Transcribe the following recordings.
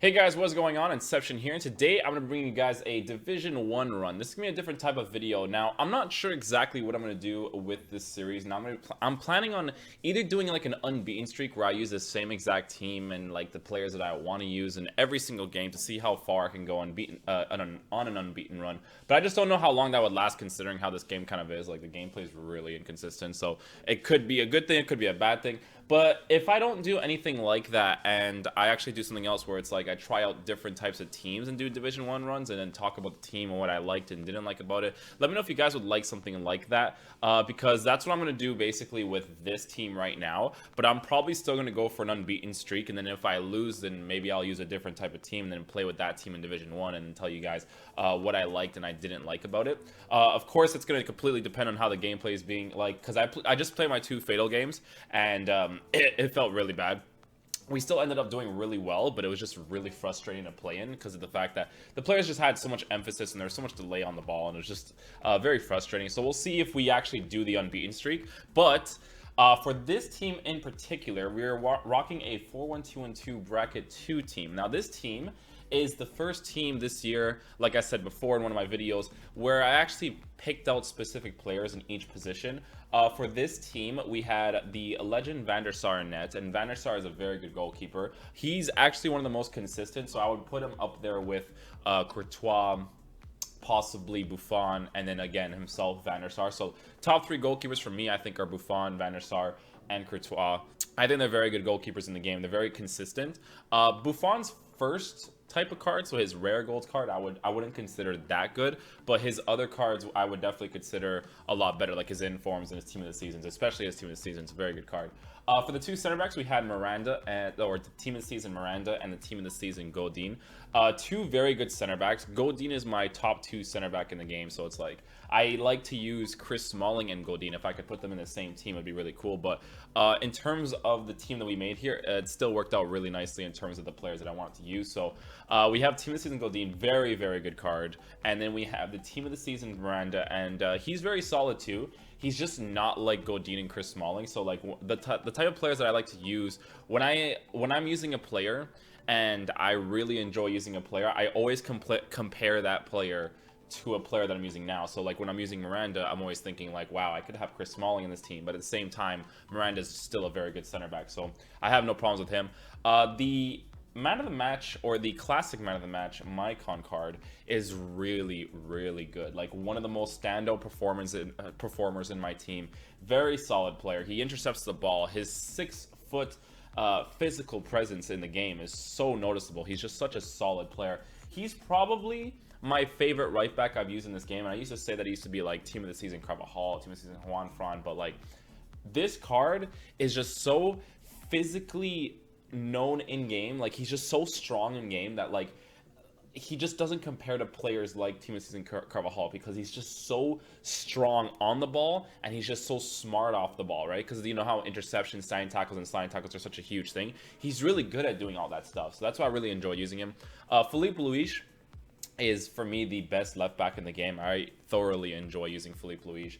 Hey guys, what's going on? Inception here, and today I'm going to bring you guys a Division 1 run. This is going to be a different type of video. Now, I'm not sure exactly what I'm going to do with this series. Now, I'm planning on either doing like an unbeaten streak where I use the same exact team and like the players that I want to use in every single game to see how far I can go unbeaten, on an unbeaten run. But I just don't know how long that would last considering how this game kind of is. Like, the gameplay is really inconsistent, so it could be a good thing, it could be a bad thing. But if I don't do anything like that and I actually do something else where it's like I try out different types of teams and do Division 1 runs and then talk about the team and what I liked and didn't like about it, let me know if you guys would like something like that, because that's what I'm going to do basically with this team right now. But I'm probably still going to go for an unbeaten streak, and then if I lose, then maybe I'll use a different type of team and then play with that team in Division 1 and tell you guys what I liked and I didn't like about it. Of course, it's going to completely depend on how the gameplay is being, like, because I just played my 2 Fatal games, and it felt really bad. We still ended up doing really well, but it was just really frustrating to play in because of the fact that the players just had so much emphasis and there was so much delay on the ball, and it was just very frustrating. So we'll see if we actually do the unbeaten streak. But for this team in particular, we're rocking a 4-1-2-1-2 bracket 2 team. Now, this team is the first team this year, like I said before in one of my videos, where I actually picked out specific players in each position. For this team, we had the legend Van der Sar in net, and Van der Sar is a very good goalkeeper. He's actually one of the most consistent, so I would put him up there with Courtois, possibly Buffon, and then again himself, Van der Sar. So top 3 goalkeepers for me, I think, are Buffon, Van der Sar, and Courtois. I think they're very good goalkeepers in the game. They're very consistent. Buffon's first type of card, so his rare gold card, I wouldn't consider that good, but his other cards I would definitely consider a lot better, like his informs and his team of the seasons, especially his team of the seasons. A very good card. For the 2 center backs, we had Miranda, or the team of the season Miranda, and the team of the season Godin. 2 very good center backs. Godin is my top 2 center back in the game, so it's like I like to use Chris Smalling and Godin. If I could put them in the same team, it'd be really cool. But in terms of the team that we made here, it still worked out really nicely in terms of the players that I wanted to use. So we have team of the season Godin, very, very good card. And then we have the team of the season Miranda, and he's very solid too. He's just not like Godin and Chris Smalling. So like the type of players that I like to use when I'm using a player and I really enjoy using a player, I always compare that player to a player that I'm using now. So like when I'm using Miranda, I'm always thinking like, wow, I could have Chris Smalling in this team, but at the same time, Miranda is still a very good center back, so I have no problems with him. The man of the match, or the classic man of the match, Mycon card, is really, really good. Like, one of the most standout performers in my team. Very solid player. He intercepts the ball. His 6-foot physical presence in the game is so noticeable. He's just such a solid player. He's probably my favorite right back I've used in this game, and I used to say that he used to be like team of the season Carvajal, team of the season Juan Fran, but like, this card is just so physically known in game. Like, he's just so strong in game that like he just doesn't compare to players like team of the season Carvajal, because he's just so strong on the ball and he's just so smart off the ball, right? Because you know how interceptions, sliding tackles are such a huge thing. He's really good at doing all that stuff, so that's why I really enjoy using him. Filipe Luis is, for me, the best left back in the game. I thoroughly enjoy using Filipe Luis.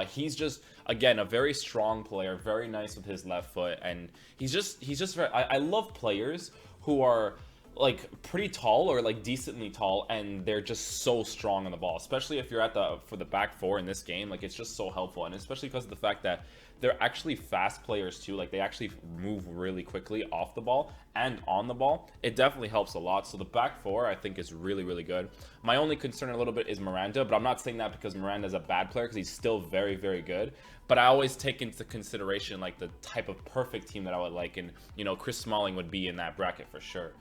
He's just, again, a very strong player, very nice with his left foot, and he's just very, I love players who are like pretty tall or like decently tall, and they're just so strong on the ball, especially if you're for the back 4 in this game. Like, it's just so helpful, and especially because of the fact that they're actually fast players too. Like, they actually move really quickly off the ball and on the ball. It definitely helps a lot. So the back 4, I think, is really, really good. My only concern a little bit is Miranda, but I'm not saying that because Miranda is a bad player, because he's still very, very good. But I always take into consideration like the type of perfect team that I would like, and you know, Chris Smalling would be in that bracket for sure.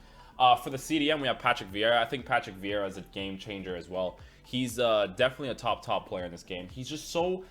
For the CDM, we have Patrick Vieira. I think Patrick Vieira is a game changer as well. He's definitely a top player in this game. He's just so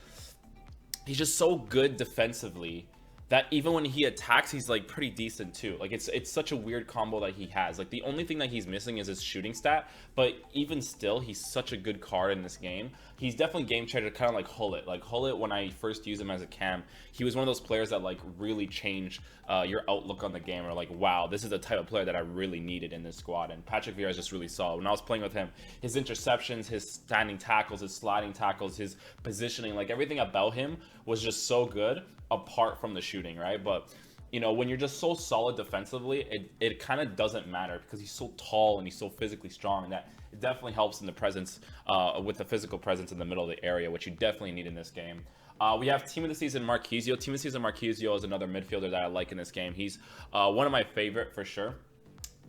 good defensively that even when he attacks, he's like pretty decent too. Like, it's such a weird combo that he has. Like, the only thing that he's missing is his shooting stat, but even still, he's such a good card in this game. He's definitely game changer, kind of like Hullet. Like, Hullet, when I first used him as a cam, he was one of those players that like really changed your outlook on the game, or like, wow, this is the type of player that I really needed in this squad. And Patrick Vieira is just really solid. When I was playing with him, his interceptions, his standing tackles, his sliding tackles, his positioning, like everything about him was just so good, apart from the shooting, right? But you know, when you're just so solid defensively, it kind of doesn't matter because he's so tall and he's so physically strong, and that it definitely helps in the presence, with the physical presence in the middle of the area, which you definitely need in this game. We have Team of the Season Marquisio. Team of the Season Marquisio is another midfielder that I like in this game. He's one of my favorite for sure.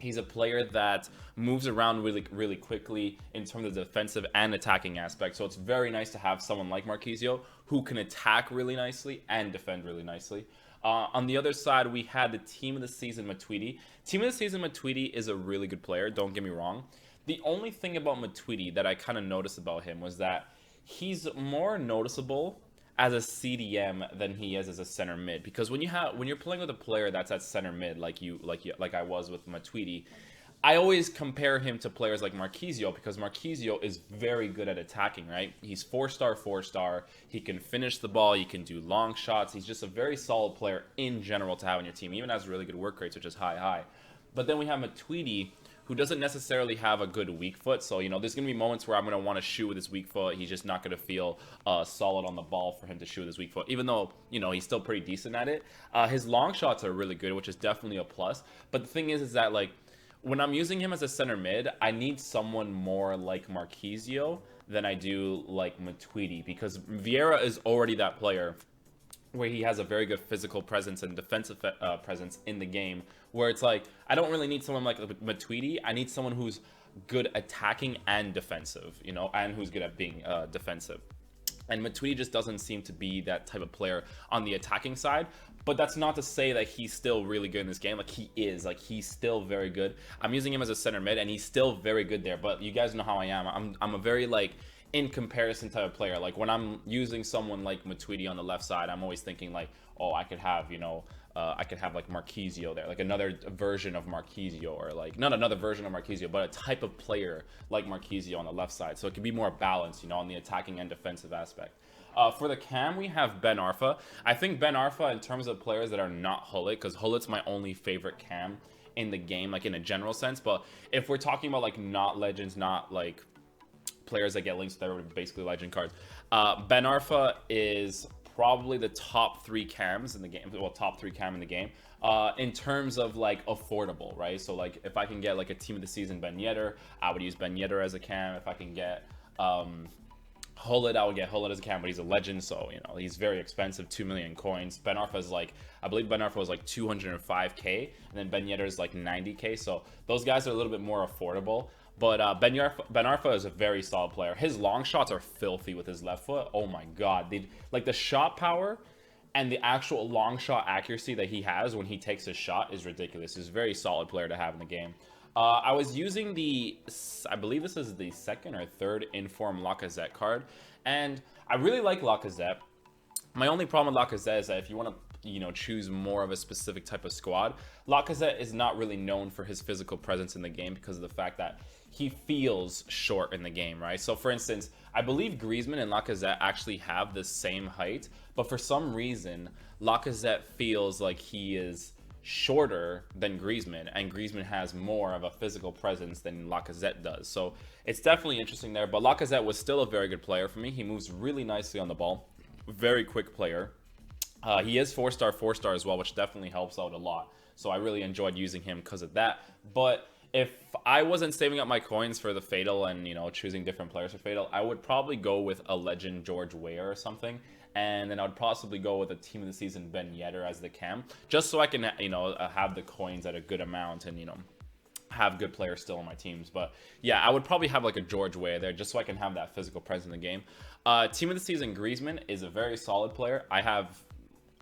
He's a player that moves around really quickly in terms of the defensive and attacking aspect. So it's very nice to have someone like Marquisio who can attack really nicely and defend really nicely. On the other side, we had the Team of the Season Matuidi. Team of the Season Matuidi is a really good player, don't get me wrong. The only thing about Matuidi that I kind of noticed about him was that he's more noticeable as a CDM than he is as a center mid, because when you're playing with a player that's at center mid like I was with Matuidi, I always compare him to players like Marquisio, because Marquisio is very good at attacking, right? He's 4-star. He can finish the ball. He can do long shots. He's just a very solid player in general to have on your team. He even has really good work rates, which is high. But then we have Matuidi, who doesn't necessarily have a good weak foot. So, you know, there's going to be moments where I'm going to want to shoot with his weak foot. He's just not going to feel solid on the ball for him to shoot with his weak foot, even though, you know, he's still pretty decent at it. His long shots are really good, which is definitely a plus. But the thing is that, like, when I'm using him as a center mid, I need someone more like Marquisio than I do like Matuidi, because Vieira is already that player where he has a very good physical presence and defensive presence in the game, where it's like, I don't really need someone like Matuidi. I need someone who's good attacking and defensive, you know, and who's good at being defensive. And Matuidi just doesn't seem to be that type of player on the attacking side. But that's not to say that he's still really good in this game. Like, he is. Like, he's still very good. I'm using him as a center mid, and he's still very good there. But you guys know how I am. I'm a very, like, in comparison type of player. Like, when I'm using someone like Matuidi on the left side, I'm always thinking, like, oh, I could have, you know, I could have, like, Marquisio there. Like, another version of Marquisio, or, like, not another version of Marquisio, but a type of player like Marquisio on the left side. So it could be more balanced, you know, on the attacking and defensive aspect. For the cam, we have Ben Arfa. I think Ben Arfa, in terms of players that are not Hullet, because Hullet's my only favorite cam in the game, like in a general sense. But if we're talking about like not legends, not like players that get links that are basically legend cards, Ben Arfa is probably the top 3 cams in the game. Well, top 3 cam in the game. In terms of like affordable, right? So like if I can get like a Team of the Season Ben Yedder, I would use Ben Yedder as a cam. If I can get Hullet, I would get Hullet as a cam, but he's a legend, so, you know, he's very expensive, 2 million coins. Ben Arfa is like, I believe Ben Arfa was like 205k, and then Ben Yedder is like 90k, so those guys are a little bit more affordable. But Ben Arfa is a very solid player. His long shots are filthy with his left foot. Oh my god, like the shot power and the actual long shot accuracy that he has when he takes his shot is ridiculous. He's a very solid player to have in the game. I was using I believe this is the 2nd or 3rd Inform Lacazette card, and I really like Lacazette. My only problem with Lacazette is that if you want to, you know, choose more of a specific type of squad, Lacazette is not really known for his physical presence in the game because of the fact that he feels short in the game, right? So for instance, I believe Griezmann and Lacazette actually have the same height, but for some reason, Lacazette feels like he is shorter than Griezmann, and Griezmann has more of a physical presence than Lacazette does. So it's definitely interesting there, but Lacazette was still a very good player for me. He moves really nicely on the ball, very quick player. He is 4-star as well, which definitely helps out a lot. So I really enjoyed using him because of that. But if I wasn't saving up my coins for the Fatal and, you know, choosing different players for Fatal, I would probably go with a legend George Weah or something. And then I would possibly go with a Team of the Season Ben Yedder as the cam, just so I can, you know, have the coins at a good amount and, you know, have good players still on my teams. But yeah, I would probably have like a George Weah there just so I can have that physical presence in the game. Team of the Season Griezmann is a very solid player. I have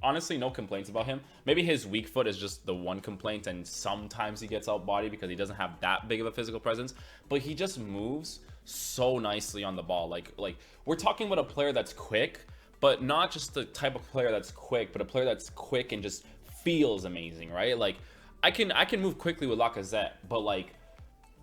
honestly no complaints about him. Maybe his weak foot is just the one complaint, and sometimes he gets outbodied because he doesn't have that big of a physical presence, but he just moves so nicely on the ball. Like we're talking about a player that's quick, but not just the type of player that's quick, but a player that's quick and just feels amazing, right? Like I can move quickly with Lacazette, but like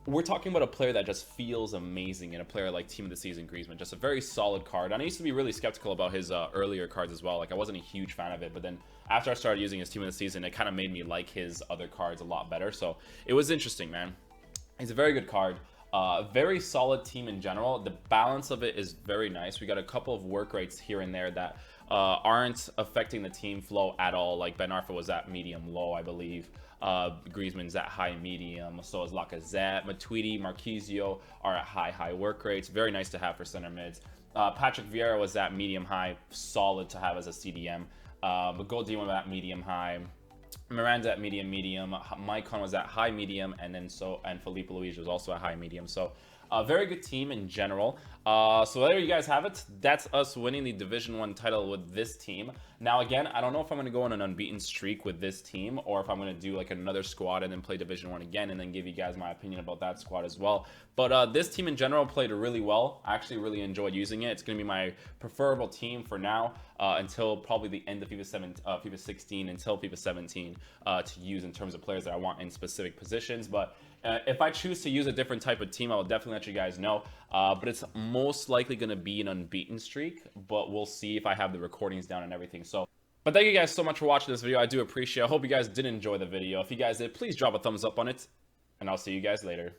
we're talking about a player that just feels amazing, and a player like Team of the Season Griezmann, just a very solid card. And I used to be really skeptical about his earlier cards as well. Like I wasn't a huge fan of it, but then after I started using his Team of the Season, it kind of made me like his other cards a lot better. So it was interesting, man. He's a very good card. Very solid team in general. The balance of it is very nice. We got a couple of work rates here and there that aren't affecting the team flow at all. Like Ben Arfa was at medium low, I believe. Griezmann's at high medium. So is Lacazette, Matuidi, Marquisio are at high work rates. Very nice to have for center mids. Patrick Vieira was at medium high, solid to have as a CDM. But Goldie was at medium high. Miranda at medium. Maicon was at high medium, and Felipe Luis was also at high medium. So a very good team in general. So there you guys have it. That's us winning the Division 1 title with this team. Now again, I don't know if I'm going to go on an unbeaten streak with this team, or if I'm going to do like another squad and then play Division 1 again and then give you guys my opinion about that squad as well. But this team in general played really well. I actually really enjoyed using it. It's going to be my preferable team for now until probably the end of FIFA 16 until FIFA 17 to use in terms of players that I want in specific positions. But if I choose to use a different type of team, I will definitely let you guys know. But it's most likely going to be an unbeaten streak, but we'll see if I have the recordings down and everything. But thank you guys so much for watching this video. I do appreciate it. I hope you guys did enjoy the video. If you guys did, please drop a thumbs up on it, and I'll see you guys later.